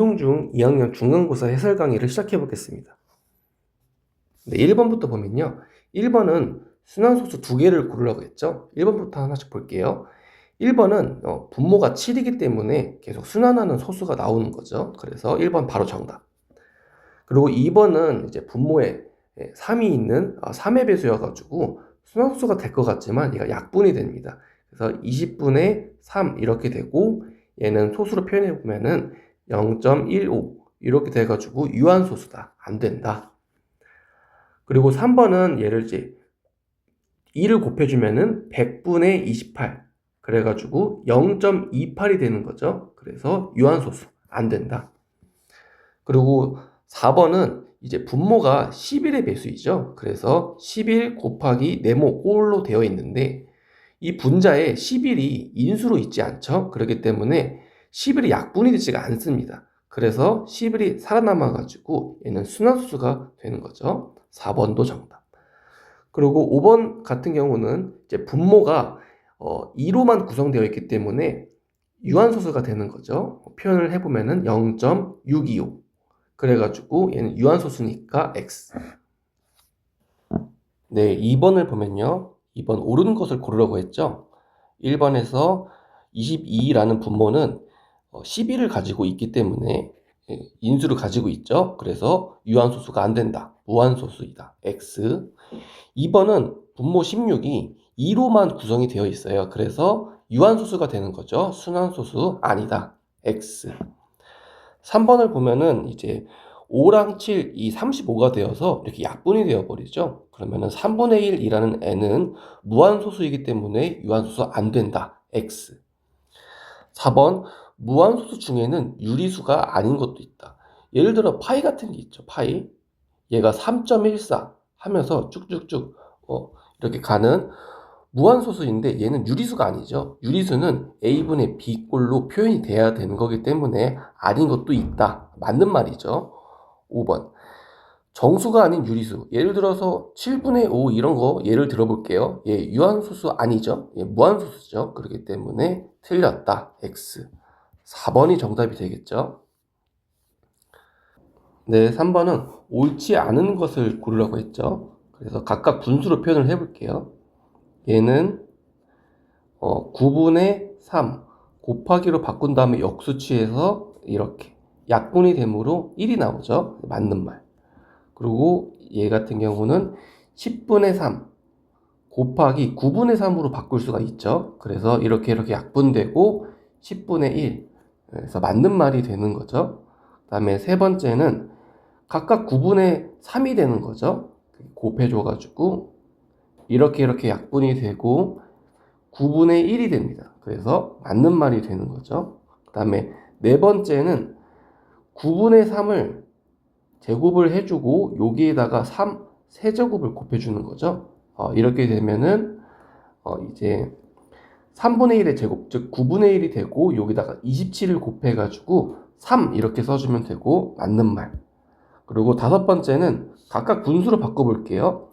방송 중 2학년 중간고사 해설 강의를 시작해 보겠습니다. 네, 1번부터 보면요. 1번은 순환소수 두 개를 고르라고 했죠. 1번부터 하나씩 볼게요. 1번은 분모가 7이기 때문에 계속 순환하는 소수가 나오는 거죠. 그래서 1번 바로 정답. 그리고 2번은 이제 분모에 3이 있는 3의 배수여가지고 순환소수가 될 것 같지만 얘가 약분이 됩니다. 그래서 20분의 3 이렇게 되고 얘는 소수로 표현해 보면은 0.15 이렇게 돼가지고 유한소수다. 안 된다. 그리고 3번은 얘를 이제 2를 곱해주면은 100분의 28 그래가지고 0.28이 되는 거죠. 그래서 유한소수 안 된다. 그리고 4번은 이제 분모가 11의 배수이죠. 그래서 11 곱하기 네모 꼴로 되어 있는데 이 분자에 11이 인수로 있지 않죠. 그렇기 때문에 11이 약분이 되지가 않습니다. 그래서 11이 살아남아 가지고 얘는 순환소수가 되는 거죠. 4번도 정답. 그리고 5번 같은 경우는 이제 분모가 2로만 구성되어 있기 때문에 유한소수가 되는 거죠. 표현을 해보면은 0.625 그래가지고 얘는 유한소수니까 X. 네, 2번을 보면요. 2번 옳은 것을 고르라고 했죠. 1번에서 22라는 분모는 11을 가지고 있기 때문에 인수를 가지고 있죠. 그래서 유한소수가 안 된다. 무한소수이다. X. 2번은 분모 16이 2로만 구성이 되어 있어요. 그래서 유한소수가 되는 거죠. 순환소수 아니다. X. 3번을 보면은 이제 5랑 7, 이 35가 되어서 이렇게 약분이 되어버리죠. 그러면은 3분의 1이라는 n은 무한소수이기 때문에 유한소수 안 된다. X. 4번 무한소수 중에는 유리수가 아닌 것도 있다. 예를 들어 파이 같은 게 있죠. 파이. 얘가 3.14 하면서 쭉쭉쭉 이렇게 가는 무한소수인데 얘는 유리수가 아니죠. 유리수는 a분의 b꼴로 표현이 돼야 되는 거기 때문에 아닌 것도 있다. 맞는 말이죠. 5번 정수가 아닌 유리수. 예를 들어서 7분의 5 이런 거 예를 들어볼게요. 얘 유한소수 아니죠. 얘 무한소수죠. 그렇기 때문에 틀렸다. X. 4번이 정답이 되겠죠. 네, 3번은 옳지 않은 것을 고르라고 했죠. 그래서 각각 분수로 표현을 해볼게요. 얘는 9분의 3 곱하기로 바꾼 다음에 역수 취해서 이렇게 약분이 되므로 1이 나오죠. 맞는 말. 그리고 얘 같은 경우는 10분의 3 곱하기 9분의 3으로 바꿀 수가 있죠. 그래서 이렇게 약분되고 10분의 1 그래서 맞는 말이 되는 거죠. 그 다음에 세 번째는 각각 9분의 3이 되는 거죠. 곱해줘가지고 이렇게 약분이 되고 9분의 1이 됩니다. 그래서 맞는 말이 되는 거죠. 그 다음에 네 번째는 9분의 3을 제곱을 해주고 여기에다가 3 세제곱을 곱해주는 거죠. 이렇게 되면은 이제 3분의 1의 제곱, 즉 9분의 1이 되고 여기다가 27을 곱해가지고 3 이렇게 써주면 되고 맞는 말. 그리고 다섯 번째는 각각 분수로 바꿔볼게요.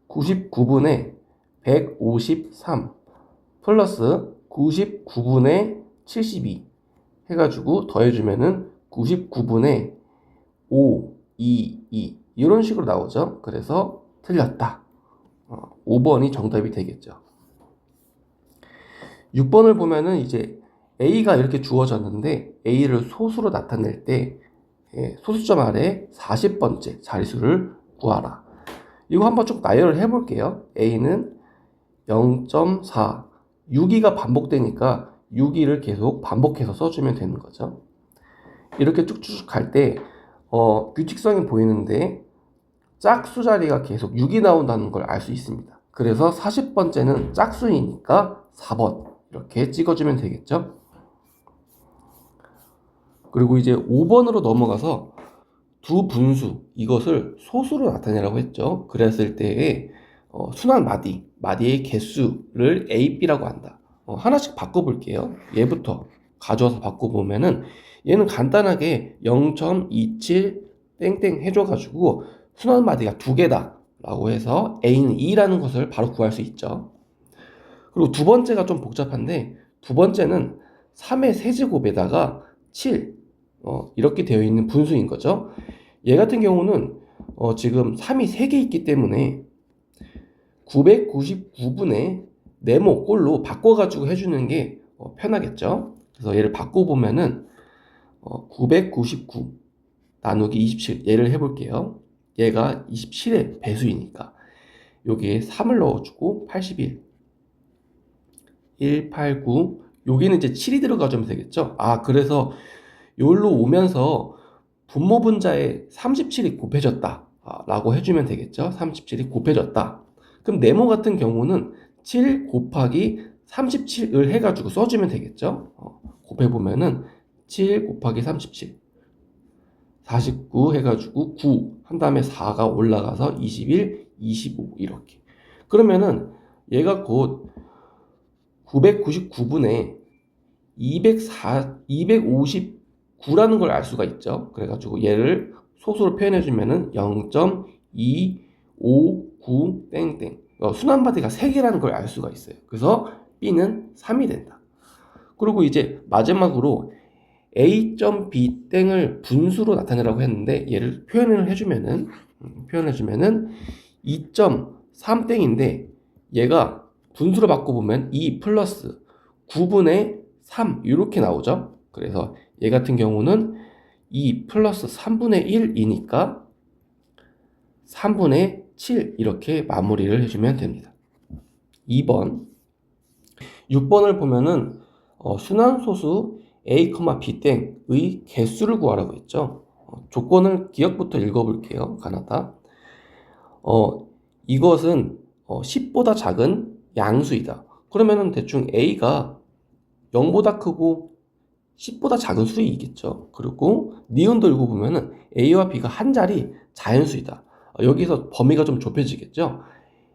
99분의 153 플러스 99분의 72 해가지고 더해주면은 99분의 5, 2 이런 식으로 나오죠. 그래서 틀렸다. 5번이 정답이 되겠죠. 6번을 보면은 이제 A가 이렇게 주어졌는데 A를 소수로 나타낼 때 소수점 아래 40번째 자릿수를 구하라. 이거 한번 쭉 나열을 해볼게요. A는 0.4 6기가 반복되니까 6기를 계속 반복해서 써주면 되는 거죠. 이렇게 쭉쭉 갈 때 규칙성이 보이는데 짝수 자리가 계속 6이 나온다는 걸 알 수 있습니다. 그래서 40번째는 짝수이니까 4번 이렇게 찍어주면 되겠죠. 그리고 이제 5번으로 넘어가서 두 분수 이것을 소수로 나타내라고 했죠. 그랬을 때에 순환 마디의 개수를 A, B라고 한다. 하나씩 바꿔볼게요. 얘부터 가져와서 바꿔보면은 얘는 간단하게 0.27 땡땡 해줘가지고 순환 마디가 두 개다 라고 해서 A는 2라는 것을 바로 구할 수 있죠. 그리고 두 번째가 좀 복잡한데 두 번째는 3의 세제곱에다가 7 이렇게 되어 있는 분수인 거죠. 얘 같은 경우는 지금 3이 3개 있기 때문에 999분의 네모 꼴로 바꿔가지고 해주는 게 편하겠죠. 그래서 얘를 바꿔보면은 999 나누기 27 얘를 해볼게요. 얘가 27의 배수이니까 여기에 3을 넣어주고 81 189 여기는 이제 7이 들어가주면 되겠죠. 그래서 여기로 오면서 분모 분자에 37이 곱해졌다 라고 해주면 되겠죠. 37이 곱해졌다. 그럼 네모 같은 경우는 7 곱하기 37을 해가지고 써주면 되겠죠. 곱해보면은 7 곱하기 37 49 해가지고 9 한 다음에 4가 올라가서 21 25 이렇게. 그러면은 얘가 곧 999분의 259라는 걸 알 수가 있죠. 그래가지고 얘를 소수로 표현해주면은 0.259 땡땡. 순환마디가 3개라는 걸 알 수가 있어요. 그래서 B는 3이 된다. 그리고 이제 마지막으로 A.B 땡을 분수로 나타내라고 했는데 얘를 표현을 해주면은 2.3 땡인데 얘가 분수로 바꿔보면 2 플러스 9분의 3 이렇게 나오죠. 그래서 얘 같은 경우는 2 플러스 3분의 1이니까 3분의 7 이렇게 마무리를 해주면 됩니다. 2번 6번을 보면은 순환소수 A, B 땡의 개수를 구하라고 했죠. 조건을 기억부터 읽어볼게요. 가나다. 이것은 10보다 작은 양수이다. 그러면은 대충 A가 0보다 크고 10보다 작은 수이겠죠. 그리고 니은도 읽어보면은 A와 B가 한 자리 자연수이다. 여기서 범위가 좀 좁혀지겠죠.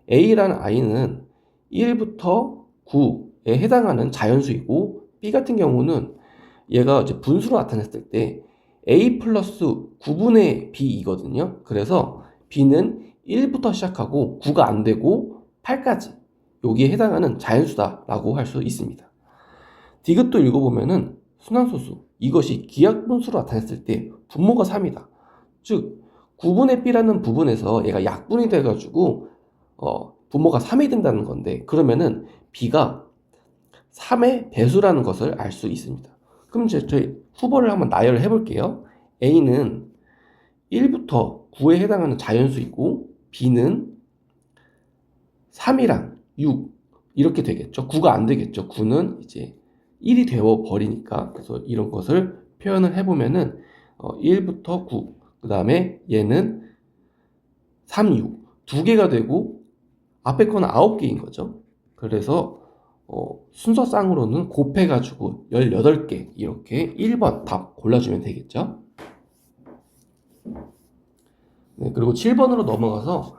A라는 I는 1부터 9에 해당하는 자연수이고 B 같은 경우는 얘가 이제 분수로 나타냈을 때 A 플러스 9분의 B이거든요. 그래서 B는 1부터 시작하고 9가 안 되고 8까지 여기에 해당하는 자연수다라고 할 수 있습니다. 디귿도 읽어보면은 순환소수 이것이 기하분수로 나타냈을 때 분모가 3이다. 즉 9분의 B라는 부분에서 얘가 약분이 돼가지고 분모가 3이 된다는 건데 그러면은 B가 3의 배수라는 것을 알 수 있습니다. 그럼 이제 저희 후보를 한번 나열을 해볼게요. A는 1부터 9에 해당하는 자연수이고 B는 3이랑 6 이렇게 되겠죠. 9가 안 되겠죠. 9는 이제 1이 되어 버리니까. 그래서 이런 것을 표현을 해보면은 1부터 9, 그 다음에 얘는 3, 6 두 개가 되고 앞에 거는 9개인 거죠. 그래서 순서상으로는 곱해가지고 18개 이렇게 1번 답 골라주면 되겠죠. 네, 그리고 7번으로 넘어가서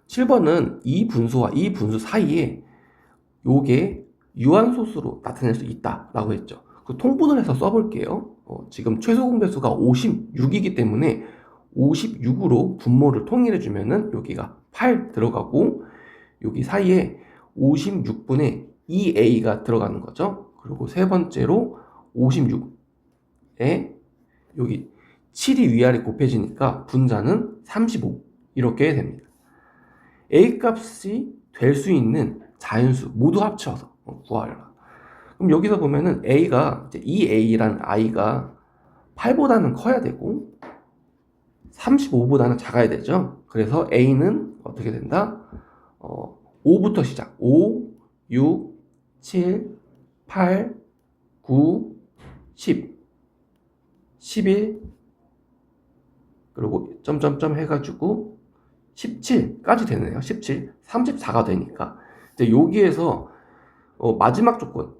7번은 이 분수와 이 분수 사이에 요게 유한소수로 나타낼 수 있다라고 했죠. 그 통분을 해서 써볼게요. 지금 최소 공배수가 56이기 때문에 56으로 분모를 통일해주면은 여기가 8 들어가고 여기 사이에 56분의 2a가 들어가는 거죠. 그리고 세 번째로 56에 여기 7이 위아래 곱해지니까 분자는 35 이렇게 됩니다. a 값이 될 수 있는 자연수 모두 합쳐서 구하라. 그럼 여기서 보면은 a가 이제 2a라는 i가 8보다는 커야 되고 35보다는 작아야 되죠. 그래서 a는 어떻게 된다? 5부터 시작. 5, 6, 7, 8, 9, 10, 11, 그리고 점점점 해가지고 17까지 되네요. 17, 34가 되니까 이제 여기에서 마지막 조건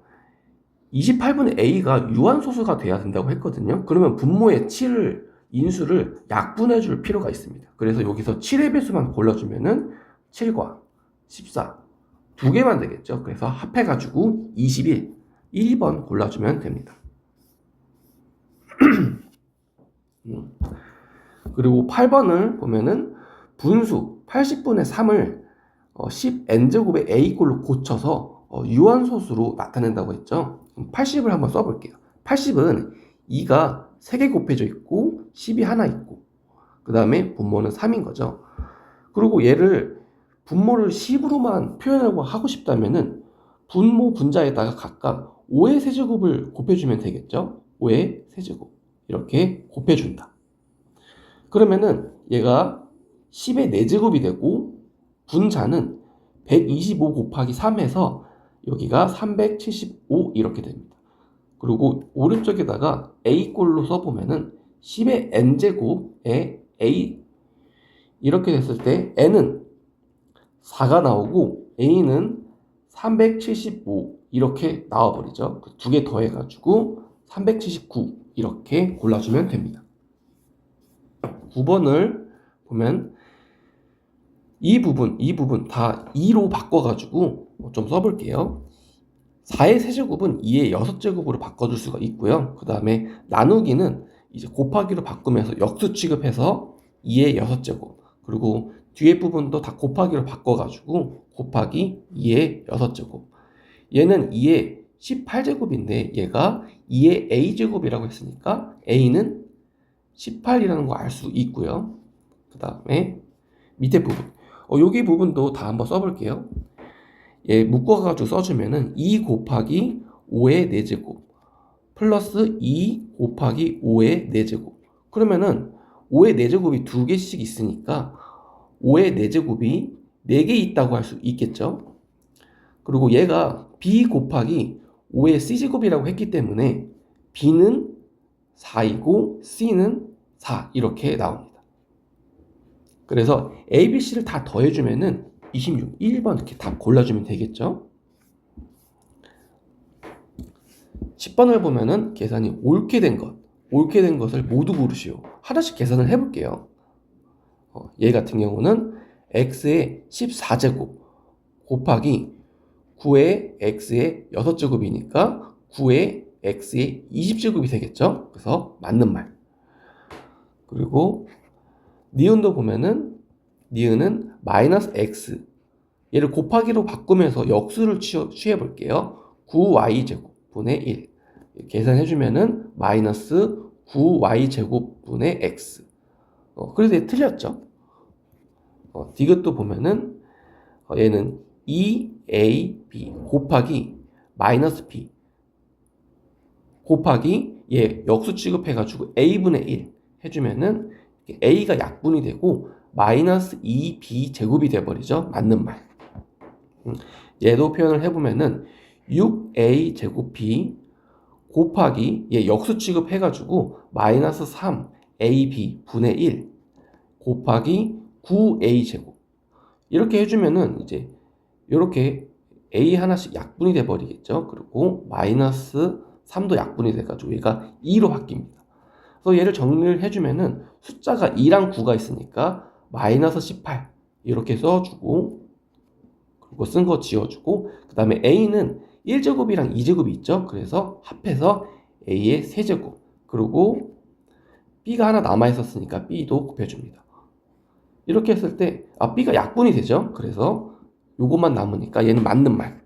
28분의 a가 유한소수가 돼야 된다고 했거든요. 그러면 분모의 7을 인수를 약분해 줄 필요가 있습니다. 그래서 여기서 7의 배수만 골라주면은 7과 14 두 개만 되겠죠. 그래서 합해가지고 21 1번 골라주면 됩니다. 그리고 8번을 보면은 분수 80분의 3을 10n제곱의 a꼴로 고쳐서 유한소수로 나타낸다고 했죠. 80을 한번 써볼게요. 80은 2가 3개 곱해져 있고 10이 하나 있고 그 다음에 분모는 3인 거죠. 그리고 얘를 분모를 10으로만 표현하고 하고 싶다면은 분모 분자에다가 각각 5의 세제곱을 곱해주면 되겠죠. 5의 세제곱 이렇게 곱해준다. 그러면은 얘가 10의 4제곱이 되고 분자는 125 곱하기 3해서 여기가 375 이렇게 됩니다. 그리고 오른쪽에다가 a꼴로 써보면은 10의 n제곱에 a 이렇게 됐을 때 n은 4가 나오고 a는 375 이렇게 나와버리죠. 두 개 더해가지고 379 이렇게 골라주면 됩니다. 9번을 보면 이 부분 다 2로 바꿔가지고 좀 써볼게요. 4의 세제곱은 2의 6제곱으로 바꿔줄 수가 있고요. 그 다음에 나누기는 이제 곱하기로 바꾸면서 역수 취급해서 2의 6제곱 그리고 뒤에 부분도 다 곱하기로 바꿔가지고 곱하기 2의 6제곱 얘는 2의 18제곱인데 얘가 2의 a제곱이라고 했으니까 a는 18이라는 거 알 수 있고요. 그 다음에 밑에 부분 여기 부분도 다 한번 써볼게요. 얘 묶어가지고 써주면은 2 곱하기 5의 4제곱 플러스 2 곱하기 5의 4제곱 그러면은 5의 4제곱이 2개씩 있으니까 5의 4제곱이 4개 있다고 할 수 있겠죠. 그리고 얘가 b 곱하기 5의 c제곱이라고 했기 때문에 b는 4이고 c는 4 이렇게 나옵니다. 그래서 A, B, C를 다 더해주면은 26, 1번 이렇게 답 골라주면 되겠죠. 10번을 보면은 계산이 옳게 된 것을 모두 고르시오. 하나씩 계산을 해볼게요. 얘 같은 경우는 x의 14제곱 곱하기 9의 x의 6제곱이니까 9의 x의 20제곱이 되겠죠. 그래서 맞는 말. 그리고 니은도 보면은 니은은 마이너스 x 얘를 곱하기로 바꾸면서 역수를 취해 볼게요. 9y제곱 분의 1 계산해주면은 마이너스 9y제곱 분의 x 그래서 얘 틀렸죠. 디귿도 보면은 얘는 2ab 곱하기 마이너스 b 곱하기 얘 역수 취급해가지고 a분의 1 해주면은 a가 약분이 되고 마이너스 2b 제곱이 돼버리죠. 맞는 말. 얘도 표현을 해보면은 6a 제곱 b 곱하기 얘 역수 취급해가지고 마이너스 3ab 분의 1 곱하기 9a 제곱 이렇게 해주면은 이제 이렇게 a 하나씩 약분이 돼버리겠죠. 그리고 마이너스 3도 약분이 돼가지고 얘가 2로 바뀝니다. 그래서 얘를 정리를 해주면은 숫자가 2랑 9가 있으니까 마이너스 18 이렇게 써주고 그리고 쓴 거 지워주고 그 다음에 a는 1제곱이랑 2제곱이 있죠. 그래서 합해서 a의 세제곱 그리고 b가 하나 남아있었으니까 b도 곱해줍니다. 이렇게 했을 때 b가 약분이 되죠. 그래서 요것만 남으니까 얘는 맞는 말.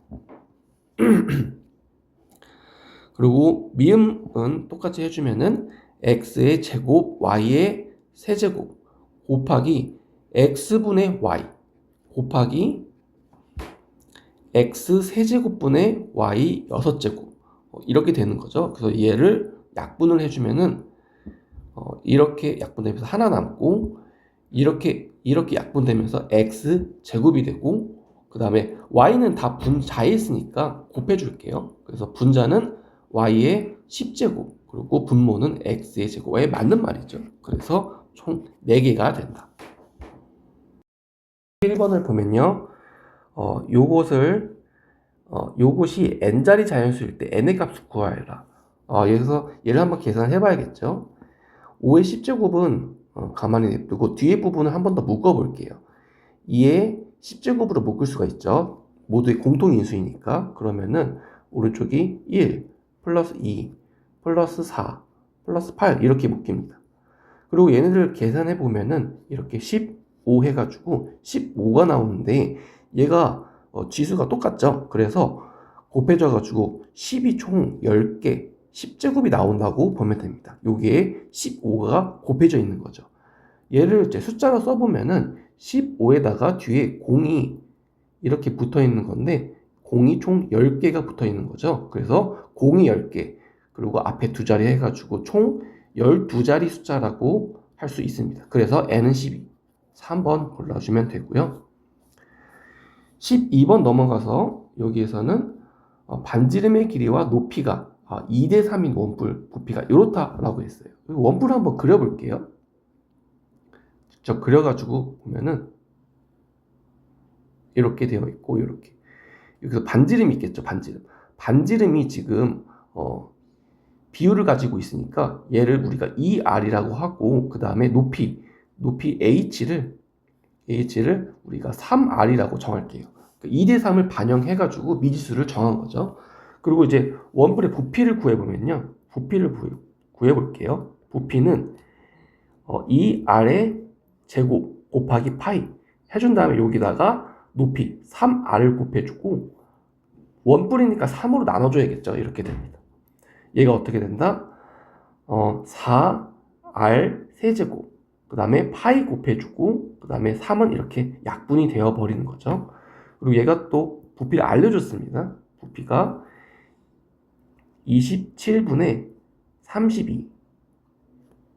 그리고 미음은 똑같이 해주면은 x의 제곱 y의 세제곱 곱하기 x분의 y 곱하기 x 세제곱분의 y 6제곱 이렇게 되는 거죠. 그래서 얘를 약분을 해주면은 이렇게 약분되면서 하나 남고 이렇게 약분되면서 x 제곱이 되고 그 다음에 y는 다 분자에 있으니까 곱해줄게요. 그래서 분자는 y의 10제곱 그리고 분모는 x의 제곱에 맞는 말이죠. 그래서 총 4개가 된다. 1번을 보면요. 요것이 n자리 자연수일 때 n의 값을 구하여라. 여기서 얘를 한번 계산을 해봐야겠죠. 5의 10제곱은 가만히 냅두고 뒤에 부분을 한 번 더 묶어볼게요. 2의 10제곱으로 묶을 수가 있죠. 모두의 공통인수이니까. 그러면은 오른쪽이 1 플러스 2 플러스 4 플러스 8 이렇게 묶입니다. 그리고 얘네들 계산해 보면은 이렇게 15 해가지고 15가 나오는데 얘가 지수가 똑같죠. 그래서 곱해져 가지고 10이 총 10개 10제곱이 나온다고 보면 됩니다. 여기에 15가 곱해져 있는 거죠. 얘를 이제 숫자로 써보면은 15에다가 뒤에 0이 이렇게 붙어 있는 건데, 0이 총 10개가 붙어 있는 거죠. 그래서 0이 10개, 그리고 앞에 두 자리 해가지고 총 12자리 숫자라고 할 수 있습니다. 그래서 n은 12. 3번 골라주면 되고요. 12번 넘어가서 여기에서는 반지름의 길이와 높이가 2대 3인 원뿔 부피가 이렇다라고 했어요. 원뿔을 한번 그려볼게요. 직접 그려가지고 보면은 이렇게 되어 있고, 이렇게 여기서 반지름이 있겠죠. 반지름이 지금 비율을 가지고 있으니까 얘를 우리가 2r이라고 하고, 그 다음에 높이 h를 우리가 3r이라고 정할게요. 2대 3을 반영해가지고 미지수를 정한 거죠. 그리고 이제 원뿔의 부피를 구해보면요. 부피를 구해볼게요. 부피는 2r의 제곱 곱하기 파이 해준 다음에 여기다가 높이 3r을 곱해주고, 원뿔이니까 3으로 나눠줘야겠죠. 이렇게 됩니다. 얘가 어떻게 된다? 4r 세제곱, 그 다음에 파이 곱해주고, 그 다음에 3은 이렇게 약분이 되어 버리는 거죠. 그리고 얘가 또 부피를 알려줬습니다. 부피가 27분의 32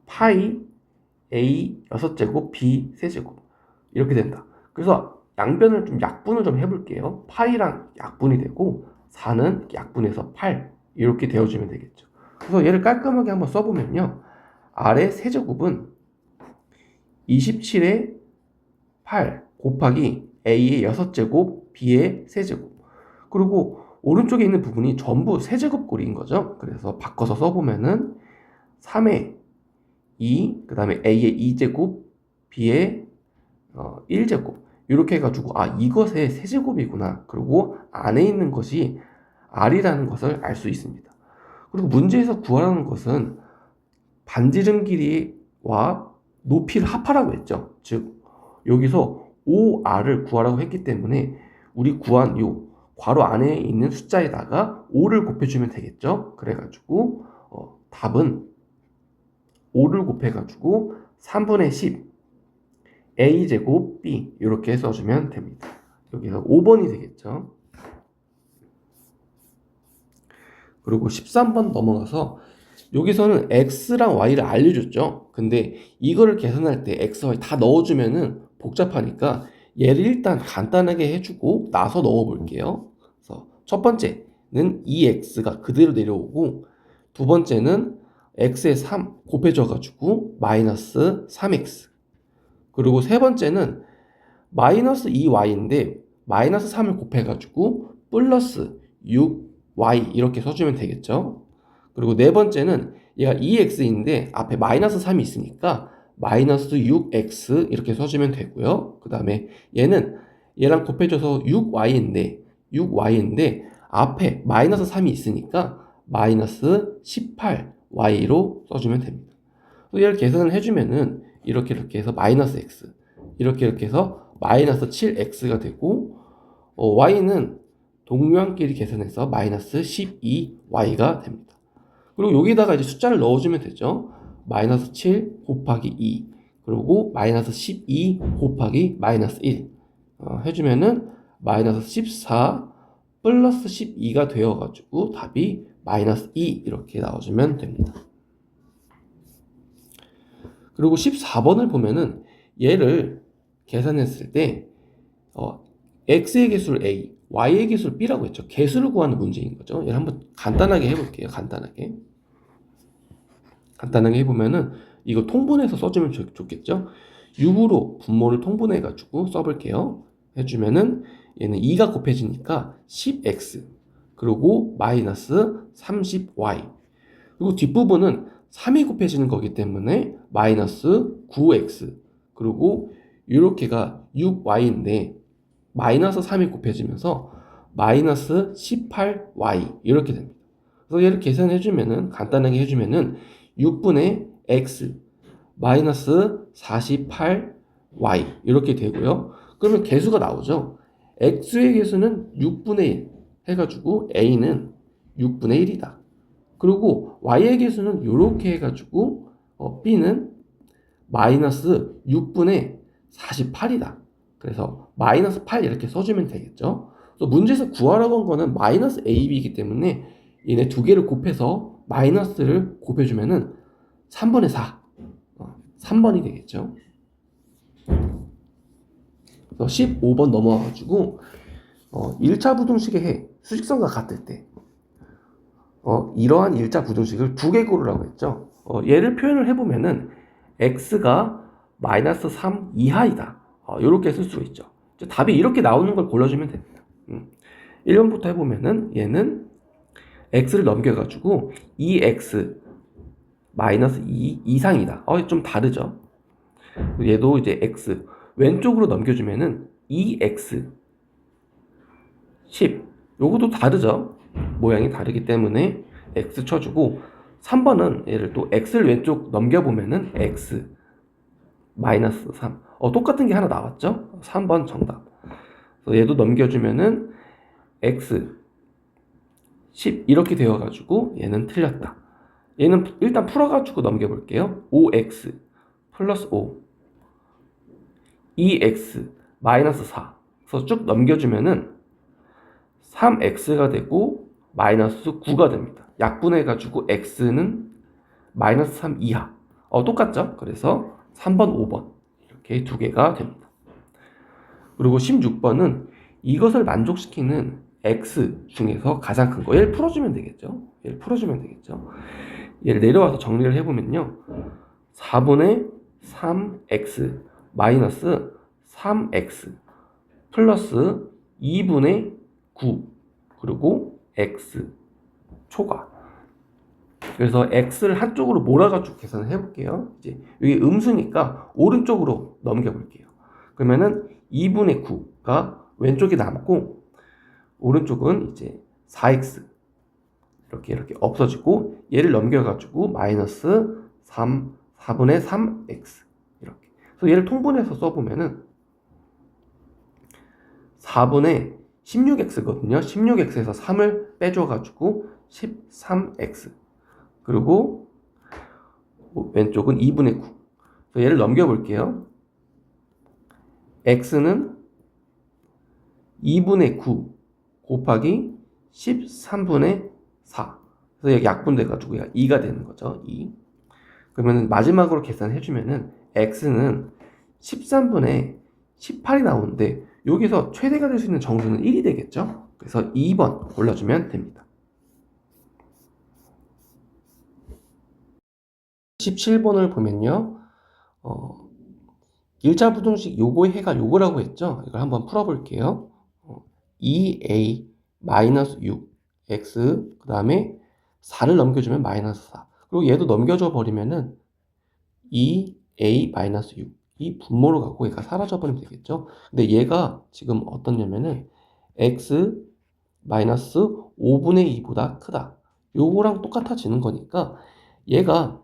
파이 a 6제곱 b 세제곱 이렇게 된다. 그래서 양변을 좀 약분을 좀 해볼게요. 파이랑 약분이 되고 4는 약분해서 8 이렇게 되어주면 되겠죠. 그래서 얘를 깔끔하게 한번 써보면요. r의 세제곱은 27의 8 곱하기 a의 6제곱 b의 세제곱, 그리고 오른쪽에 있는 부분이 전부 세제곱꼴인 거죠. 그래서 바꿔서 써보면은 3의 2, 그 다음에 a의 2제곱 b의 1제곱 이렇게 해가지고 이것의 세제곱이구나, 그리고 안에 있는 것이 r이라는 것을 알 수 있습니다. 그리고 문제에서 구하라는 것은 반지름 길이와 높이를 합하라고 했죠. 즉 여기서 5r을 구하라고 했기 때문에 우리 구한 요 괄호 안에 있는 숫자에다가 5를 곱해주면 되겠죠. 그래가지고 답은 5를 곱해가지고 3분의 10 a제곱 b 이렇게 써주면 됩니다. 여기서 5번이 되겠죠. 그리고 13번 넘어가서 여기서는 x랑 y를 알려줬죠. 근데 이거를 계산할 때 x, y 다 넣어주면은 복잡하니까 얘를 일단 간단하게 해주고 나서 넣어볼게요. 그래서 첫 번째는 2x가 그대로 내려오고, 두 번째는 x에 3 곱해져가지고 마이너스 3x, 그리고 세 번째는 마이너스 2y인데 마이너스 3을 곱해가지고 플러스 6y 이렇게 써주면 되겠죠. 그리고 네 번째는 얘가 2x인데 앞에 마이너스 3이 있으니까 마이너스 6x 이렇게 써주면 되고요. 그 다음에 얘랑 곱해져서 6y인데 앞에 마이너스 3이 있으니까 마이너스 18y로 써주면 됩니다. 얘를 계산을 해주면은 이렇게 해서 마이너스 x, 이렇게 해서 마이너스 7x가 되고, y는 동류항끼리 계산해서 마이너스 12y가 됩니다. 그리고 여기다가 이제 숫자를 넣어주면 되죠. 마이너스 7 곱하기 2, 그리고 마이너스 12 곱하기 마이너스 1 해주면은 마이너스 14 플러스 12가 되어가지고 답이 마이너스 2 이렇게 나와주면 됩니다. 그리고 14번을 보면은 얘를 계산했을 때 x의 개수를 a, y의 개수를 b라고 했죠. 개수를 구하는 문제인 거죠. 얘를 한번 간단하게 해볼게요. 간단하게 해보면은 이거 통분해서 써주면 좋겠죠. 6으로 분모를 통분해가지고 써볼게요. 해주면은 얘는 2가 곱해지니까 10x, 그리고 마이너스 30y, 그리고 뒷부분은 3이 곱해지는 거기 때문에 마이너스 9x, 그리고 이렇게가 6y인데 마이너스 3이 곱해지면서 마이너스 18y 이렇게 됩니다. 그래서 얘를 계산해주면은, 간단하게 해주면은 6분의 x 마이너스 48y 이렇게 되고요. 그러면 개수가 나오죠. x의 개수는 6분의 1 해가지고 a는 6분의 1이다. 그리고 y의 개수는 이렇게 해가지고 b는 마이너스 6분의 48이다. 그래서 마이너스 8 이렇게 써주면 되겠죠. 그래서 문제에서 구하라고 한 거는 마이너스 ab이기 때문에 얘네 두 개를 곱해서 마이너스를 곱해주면은 3분의 4 3번이 되겠죠. 그래서 15번 넘어와가지고 1차 부등식의 해 수직선과 같을 때 이러한 1차 부등식을 두 개 고르라고 했죠. 얘를 표현을 해보면은 x가 마이너스 3 이하이다. 이렇게 쓸 수가 있죠. 답이 이렇게 나오는 걸 골라주면 됩니다. 1번부터 해보면은 얘는 x를 넘겨가지고 2x 마이너스 2 이상이다. 좀 다르죠. 얘도 이제 x 왼쪽으로 넘겨주면은 2x 10 요것도 다르죠. 모양이 다르기 때문에 x 쳐주고 3번은 얘를 또 x를 왼쪽 넘겨보면은 x 마이너스 3 똑같은 게 하나 나왔죠. 3번 정답. 그래서 얘도 넘겨주면은 x 10 이렇게 되어가지고 얘는 틀렸다. 얘는 일단 풀어가지고 넘겨볼게요. 5x 플러스 5 2x 마이너스 4 그래서 쭉 넘겨주면은 3x가 되고 마이너스 9가 됩니다. 약분해가지고 x는 마이너스 3 이하 똑같죠? 그래서 3번 5번 이렇게 두 개가 됩니다. 그리고 16번은 이것을 만족시키는 x 중에서 가장 큰 거 얘를 풀어주면 되겠죠. 얘를 내려와서 정리를 해보면요 4분의 3x 마이너스 3x 플러스 2분의 9 그리고 x 초과. 그래서 x를 한쪽으로 몰아가지고 계산을 해볼게요. 이제 여기 음수니까 오른쪽으로 넘겨볼게요. 그러면은 2분의 9가 왼쪽에 남고 오른쪽은 이제 4x 이렇게 없어지고 얘를 넘겨가지고 마이너스 4분의 3x 이렇게. 그래서 얘를 통분해서 써보면은 4분의 16x거든요. 16x에서 3을 빼줘가지고 13x 그리고 왼쪽은 2분의 9. 그래서 얘를 넘겨볼게요. x는 2분의 9 곱하기 13분의 4. 그래서 여기 약분돼가지고 2가 되는 거죠. 2. 그러면 마지막으로 계산해주면은 x는 13분의 18이 나오는데 여기서 최대가 될 수 있는 정수는 1이 되겠죠. 그래서 2번 골라주면 됩니다. 17번을 보면요 1차 부등식 요거의 해가 요거라고 했죠. 이걸 한번 풀어볼게요. 2a 마이너스 6x 그 다음에 4를 넘겨주면 마이너스 4 그리고 얘도 넘겨줘 버리면은 2a 마이너스 6 이 분모로 갖고 얘가 사라져 버리면 되겠죠. 근데 얘가 지금 어떻냐면은 x 마이너스 5분의 2보다 크다. 요거랑 똑같아지는 거니까 얘가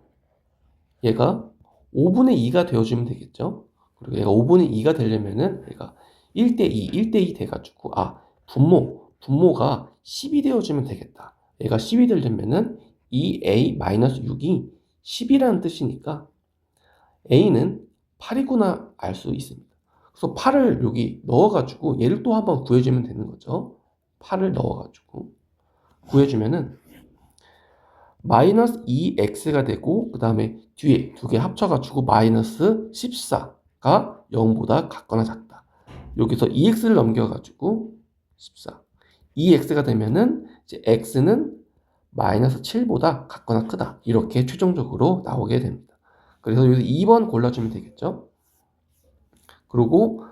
5분의 2가 되어주면 되겠죠. 그리고 얘가 5분의 2가 되려면은 얘가 1대2 돼가지고 분모가 10이 되어주면 되겠다. 얘가 10이 되려면은 2a-6이 10이라는 뜻이니까 a는 8이구나 알 수 있습니다. 그래서 8을 여기 넣어가지고 얘를 또 한번 구해주면 되는 거죠. 8을 넣어가지고 구해주면은 마이너스 2x가 되고 그 다음에 뒤에 두 개 합쳐가지고 마이너스 14가 0보다 같거나 작다. 여기서 2x를 넘겨가지고 14 2x가 되면은 이제 x는 마이너스 7보다 같거나 크다. 이렇게 최종적으로 나오게 됩니다. 그래서 여기서 2번 골라주면 되겠죠. 그리고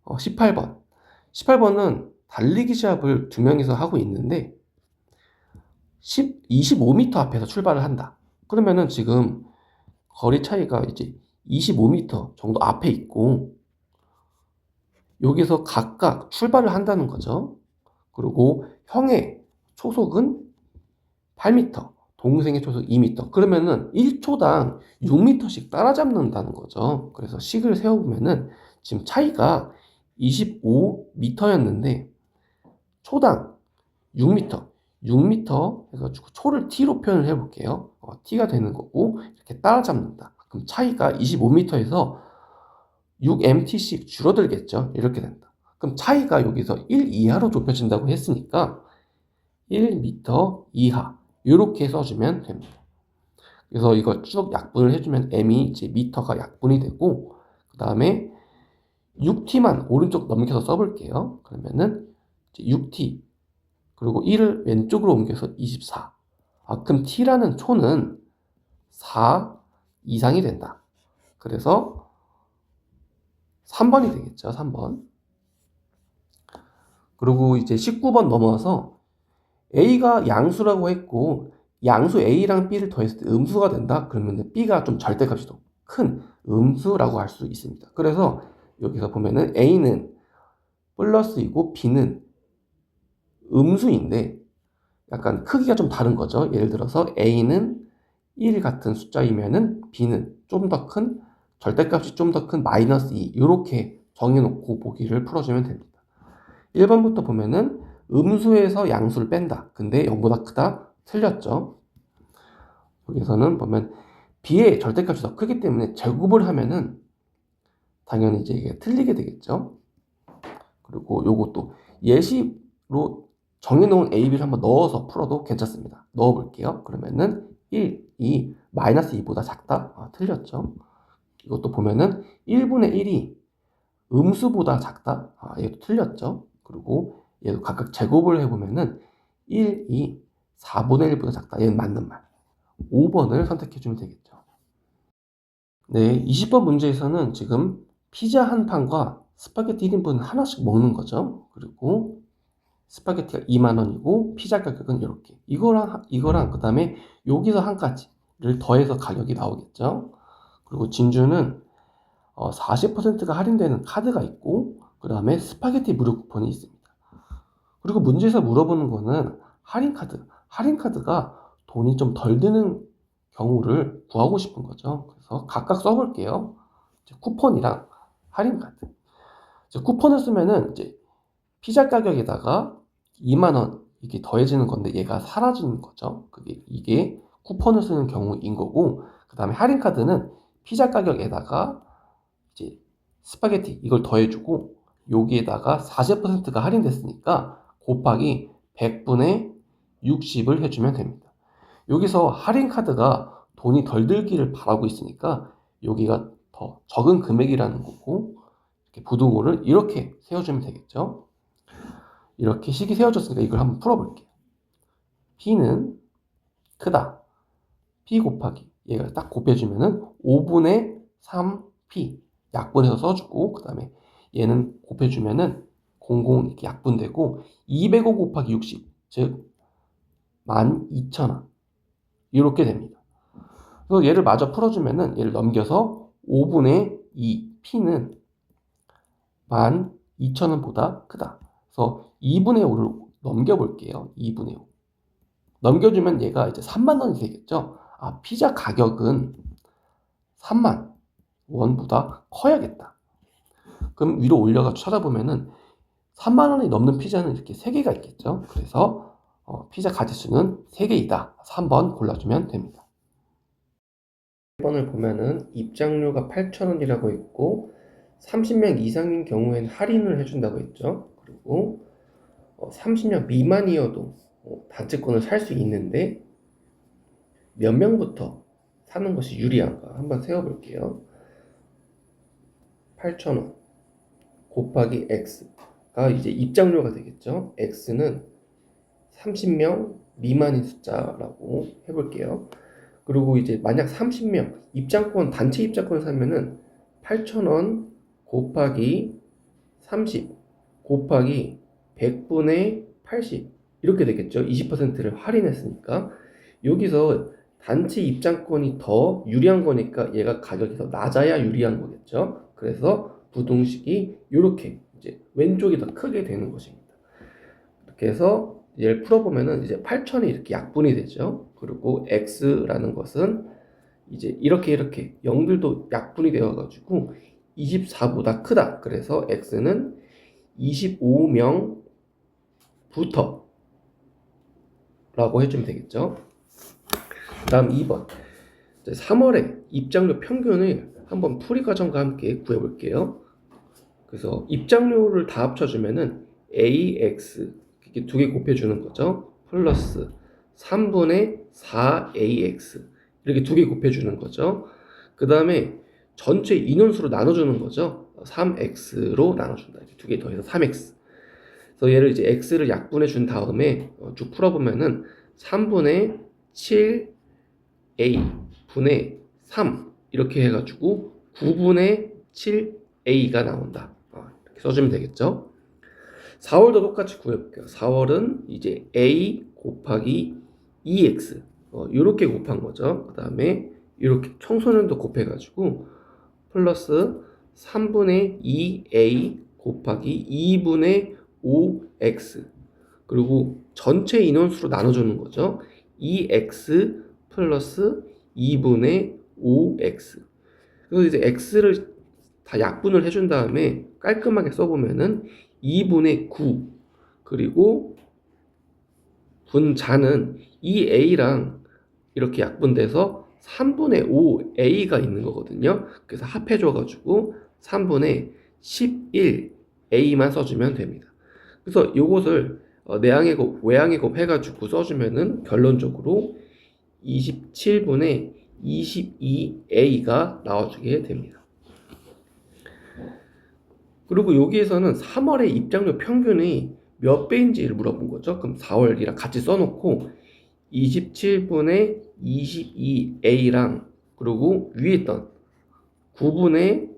18번은 달리기 시합을 두 명이서 하고 있는데 25m 앞에서 출발을 한다. 그러면은 지금 거리 차이가 이제 25m 정도 앞에 있고 여기서 각각 출발을 한다는 거죠. 그리고 형의 초속은 8m, 동생의 초속 2m. 그러면은 1초당 6m씩 따라잡는다는 거죠. 그래서 식을 세워보면은 지금 차이가 25m였는데 초당 6m. 6m 해가지고 초를 t로 표현을 해볼게요. t가 되는 거고 이렇게 따라잡는다. 그럼 차이가 25m에서 6mt씩 줄어들겠죠. 이렇게 된다. 그럼 차이가 여기서 1 이하로 좁혀진다고 했으니까 1m 이하 이렇게 써주면 됩니다. 그래서 이거 쭉 약분을 해주면 m이 이제 미터가 약분이 되고 그 다음에 6t만 오른쪽 넘겨서 써볼게요. 그러면은 이제 6t 그리고 1을 왼쪽으로 옮겨서 24. 그럼 t라는 초는 4 이상이 된다. 그래서 3번이 되겠죠. 3번. 그리고 이제 19번 넘어와서 a가 양수라고 했고 양수 a랑 b를 더했을 때 음수가 된다. 그러면 b가 좀 절대값이 더 큰 음수라고 할 수 있습니다. 그래서 여기서 보면은 a는 플러스이고 b는 음수인데 약간 크기가 좀 다른 거죠. 예를 들어서 a는 1 같은 숫자이면은 b는 좀 더 큰 절대값이 좀 더 큰 마이너스 2 이렇게 정해놓고 보기를 풀어주면 됩니다. 1번부터 보면은 음수에서 양수를 뺀다. 근데 0보다 크다. 틀렸죠. 여기서는 보면 b의 절대값이 더 크기 때문에 제곱을 하면은 당연히 이제 이게 틀리게 되겠죠. 그리고 요것도 예시로 정해놓은 AB를 한번 넣어서 풀어도 괜찮습니다. 넣어볼게요. 그러면은 1, 2, 마이너스 2보다 작다? 틀렸죠. 이것도 보면은 1분의 1이 음수보다 작다? 얘도 틀렸죠. 그리고 얘도 각각 제곱을 해보면은 1, 2, 4분의 1보다 작다. 얘는 맞는 말. 5번을 선택해주면 되겠죠. 네, 20번 문제에서는 지금 피자 한 판과 스파게티 1인분 하나씩 먹는 거죠. 그리고 스파게티가 2만원이고 피자 가격은 이렇게 이거랑 그 다음에 여기서 한 가지를 더해서 가격이 나오겠죠. 그리고 진주는 40%가 할인되는 카드가 있고 그 다음에 스파게티 무료 쿠폰이 있습니다. 그리고 문제에서 물어보는 거는 할인카드가 돈이 좀 덜 드는 경우를 구하고 싶은 거죠. 그래서 각각 써볼게요. 쿠폰이랑 할인카드. 쿠폰을 쓰면은 이제 피자 가격에다가 2만원 이게 더해지는 건데 얘가 사라지는 거죠. 이게 쿠폰을 쓰는 경우인 거고 그 다음에 할인카드는 피자 가격에다가 이제 스파게티 이걸 더해주고 여기에다가 40%가 할인됐으니까 곱하기 100분의 60을 해주면 됩니다. 여기서 할인카드가 돈이 덜 들기를 바라고 있으니까 여기가 더 적은 금액이라는 거고 이렇게 부등호를 이렇게 세워주면 되겠죠. 이렇게 식이 세워졌으니까 이걸 한번 풀어볼게요. P는 크다. P 곱하기 얘가 딱 곱해주면은 5분의 3P 약분해서 써주고 그 다음에 얘는 곱해주면은 00 이렇게 약분되고 205 곱하기 60 즉 12,000원 이렇게 됩니다. 그래서 얘를 마저 풀어주면은 얘를 넘겨서 5분의 2 P는 12,000원보다 크다. 그래서 2분의 5를 넘겨볼게요. 2분의 5. 넘겨주면 얘가 이제 3만 원이 되겠죠. 피자 가격은 3만 원보다 커야겠다. 그럼 위로 올려가지고 찾아보면은 3만 원이 넘는 피자는 이렇게 3개가 있겠죠. 그래서 피자 가짓수는 3개이다. 3번 골라주면 됩니다. 1번을 보면은 입장료가 8,000원이라고 있고 30명 이상인 경우에는 할인을 해준다고 했죠. 그리고 30명 미만이어도 단체권을 살 수 있는데 몇 명부터 사는 것이 유리한가 한번 세워볼게요. 8,000원 곱하기 x가 이제 입장료가 되겠죠. x는 30명 미만인 숫자라고 해볼게요. 그리고 이제 만약 30명 입장권 단체 입장권을 사면은 8,000원 곱하기 30 곱하기 100분의 80 이렇게 되겠죠. 20%를 할인했으니까 여기서 단체 입장권이 더 유리한 거니까 얘가 가격이 더 낮아야 유리한 거겠죠. 그래서 부동식이 이렇게 이제 왼쪽이 더 크게 되는 것입니다. 이렇게 해서 얘를 풀어보면은 이제 8,000이 이렇게 약분이 되죠. 그리고 x라는 것은 이제 이렇게 0들도 약분이 되어가지고 24보다 크다. 그래서 x는 25명부터 라고 해주면 되겠죠. 다음 2번. 3월에 입장료 평균을 한번 풀이 과정과 함께 구해볼게요. 그래서 입장료를 다 합쳐주면은 AX 이렇게 두 개 곱해주는 거죠. 플러스 3분의 4AX 이렇게 두 개 곱해주는 거죠. 그 다음에 전체 인원수로 나눠주는 거죠. 3X로 나눠준다. 두 개 더해서 3X. 그래서 얘를 이제 X를 약분해 준 다음에 쭉 풀어보면은 3분의 7A 분의 3 이렇게 해가지고 9분의 7A가 나온다. 이렇게 써주면 되겠죠. 4월도 똑같이 구해볼게요. 4월은 이제 A 곱하기 2X 이렇게 곱한 거죠. 그 다음에 이렇게 청소년도 곱해가지고 플러스 3분의 2A 곱하기 2분의 5X 그리고 전체 인원수로 나눠주는 거죠. 2X 플러스 2분의 5X 그래서 이제 X를 다 약분을 해준 다음에 깔끔하게 써보면은 2분의 9 그리고 분자는 2A랑 이렇게 약분돼서 3분의 5A가 있는 거거든요. 그래서 합해줘가지고 3분의 11A만 써주면 됩니다. 그래서 이것을 내항의 곱, 외항의 곱 해가지고 써주면은 결론적으로 27분의 22A가 나와주게 됩니다. 그리고 여기에서는 3월의 입장료 평균이 몇 배인지를 물어본 거죠. 그럼 4월이랑 같이 써놓고 27분의 22A랑 그리고 위에 있던 9분의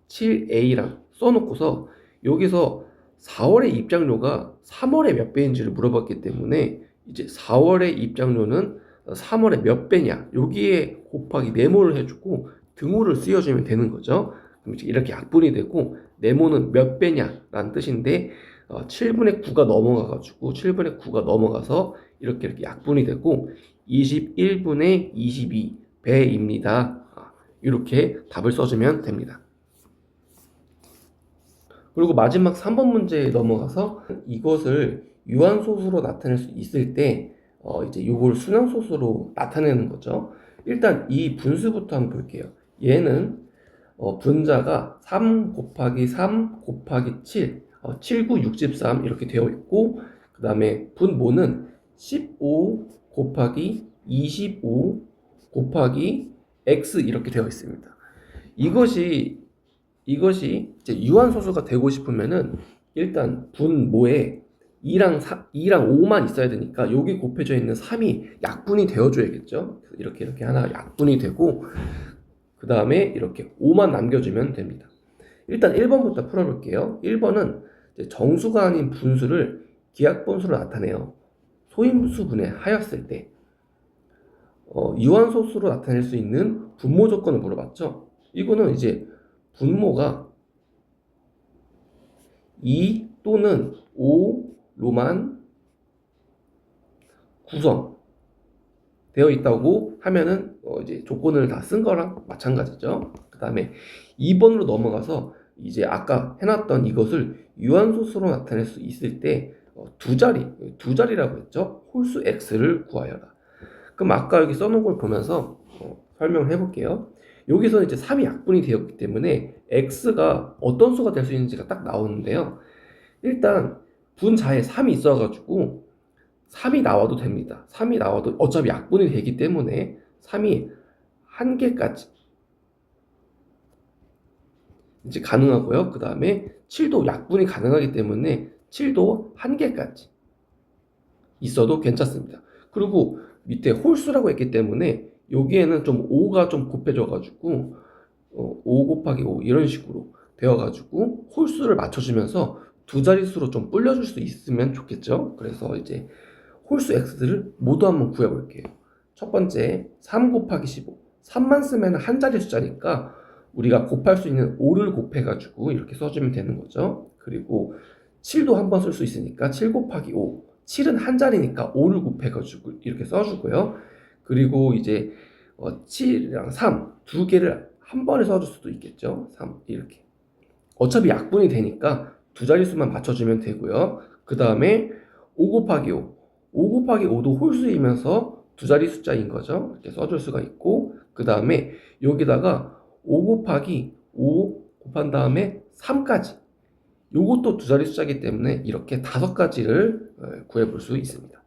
7A랑 써놓고서 여기서 4월의 입장료가 3월의 몇 배인지를 물어봤기 때문에 이제 4월의 입장료는 3월의 몇 배냐 여기에 곱하기 네모를 해주고 등호를 쓰여주면 되는 거죠. 그럼 이제 이렇게 약분이 되고 네모는 몇 배냐라는 뜻인데 7분의 9가 넘어가가지고 7분의 9가 넘어가서 이렇게 약분이 되고 21분의 22배입니다. 이렇게 답을 써주면 됩니다. 그리고 마지막 3번 문제에 넘어가서 이것을 유한소수로 나타낼 수 있을 때 이제 이걸 순항소수로 나타내는 거죠. 일단 이 분수부터 한번 볼게요. 얘는 분자가 3 곱하기 3 곱하기 7 7, 9, 63 이렇게 되어 있고 그 다음에 분모는 15 곱하기 25 곱하기 x 이렇게 되어 있습니다. 이것이 이제 유한소수가 되고 싶으면은 일단 분모에 2랑 5만 있어야 되니까 여기 곱해져 있는 3이 약분이 되어줘야겠죠. 이렇게 하나 약분이 되고 그 다음에 이렇게 5만 남겨주면 됩니다. 일단 1번부터 풀어볼게요. 1번은 정수가 아닌 분수를 기하분수로 나타내요. 소인수분해 하였을 때 유한소수로 나타낼 수 있는 분모 조건을 물어봤죠. 이거는 이제 분모가 2 또는 5로만 구성되어 있다고 하면은 이제 조건을 다 쓴 거랑 마찬가지죠. 그 다음에 2번으로 넘어가서 이제 아까 해놨던 이것을 유한소수로 나타낼 수 있을 때 두 자리라고 했죠. 홀수 x를 구하여라. 그럼 아까 여기 써놓은 걸 보면서 설명을 해볼게요. 여기서 이제 3이 약분이 되었기 때문에 x가 어떤 수가 될 수 있는지가 딱 나오는데요. 일단 분자에 3이 있어가지고 3이 나와도 됩니다. 3이 나와도 어차피 약분이 되기 때문에 3이 한 개까지 이제 가능하고요. 그 다음에 7도 약분이 가능하기 때문에 7도 한 개까지 있어도 괜찮습니다. 그리고 밑에 홀수라고 했기 때문에 여기에는 좀 5가 좀 곱해져가지고 5 곱하기 5 이런 식으로 되어가지고 홀수를 맞춰주면서 두 자릿수로 좀 불려줄 수 있으면 좋겠죠. 그래서 이제 홀수 x들을 모두 한번 구해볼게요. 첫 번째 3 곱하기 15 3만 쓰면 한 자리 숫자니까 우리가 곱할 수 있는 5를 곱해가지고 이렇게 써주면 되는 거죠. 그리고 7도 한번 쓸 수 있으니까 7 곱하기 5 7은 한 자리니까 5를 곱해가지고 이렇게 써주고요. 그리고 이제 7이랑 3 두 개를 한 번에 써줄 수도 있겠죠. 3 이렇게 어차피 약분이 되니까 두 자릿수만 맞춰주면 되고요. 그 다음에 5 곱하기 5 5 곱하기 5도 홀수이면서 두 자리 숫자인 거죠. 이렇게 써줄 수가 있고, 그 다음에 여기다가 5 곱하기 5 곱한 다음에 3까지, 요것도 두 자리 숫자이기 때문에 이렇게 5가지를 구해볼 수 있습니다.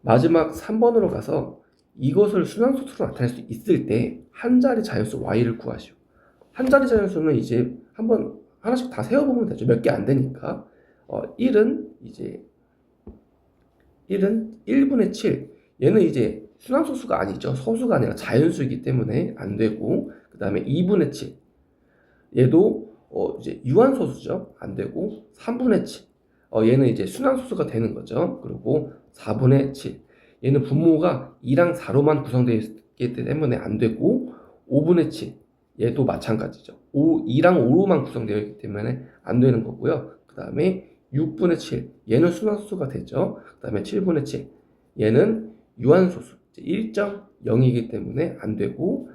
마지막 3번으로 가서 이것을 순환소수로 나타낼 수 있을 때 한 자리 자연수 y를 구하시오. 한 자리 자연수는 이제 한번 하나씩 다 세어보면 되죠. 몇 개 안 되니까. 1은 1분의 7. 얘는 이제 순환소수가 아니죠. 소수가 아니라 자연수이기 때문에 안 되고, 그 다음에 2분의 7. 얘도 이제 유한소수죠. 안 되고, 3분의 7. 얘는 이제 순환소수가 되는 거죠. 그리고 4분의 7. 얘는 분모가 2랑 4로만 구성되어 있기 때문에 안 되고, 5분의 7. 얘도 마찬가지죠. 2랑 5로만 구성되어 있기 때문에 안 되는 거고요. 그 다음에 6분의 7. 얘는 순환소수가 되죠. 그 다음에 7분의 7. 얘는 유한소수. 1.0이기 때문에 안 되고,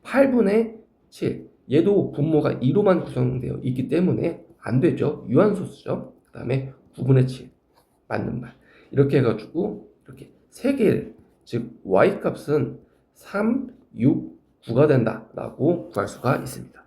8분의 7. 얘도 분모가 2로만 구성되어 있기 때문에 안 되죠. 유한소수죠. 그 다음에 9분의 7. 맞는 말. 이렇게 해가지고 이렇게 3개를, 즉 y 값은 3, 6, 9가 된다라고 구할 수가 있습니다.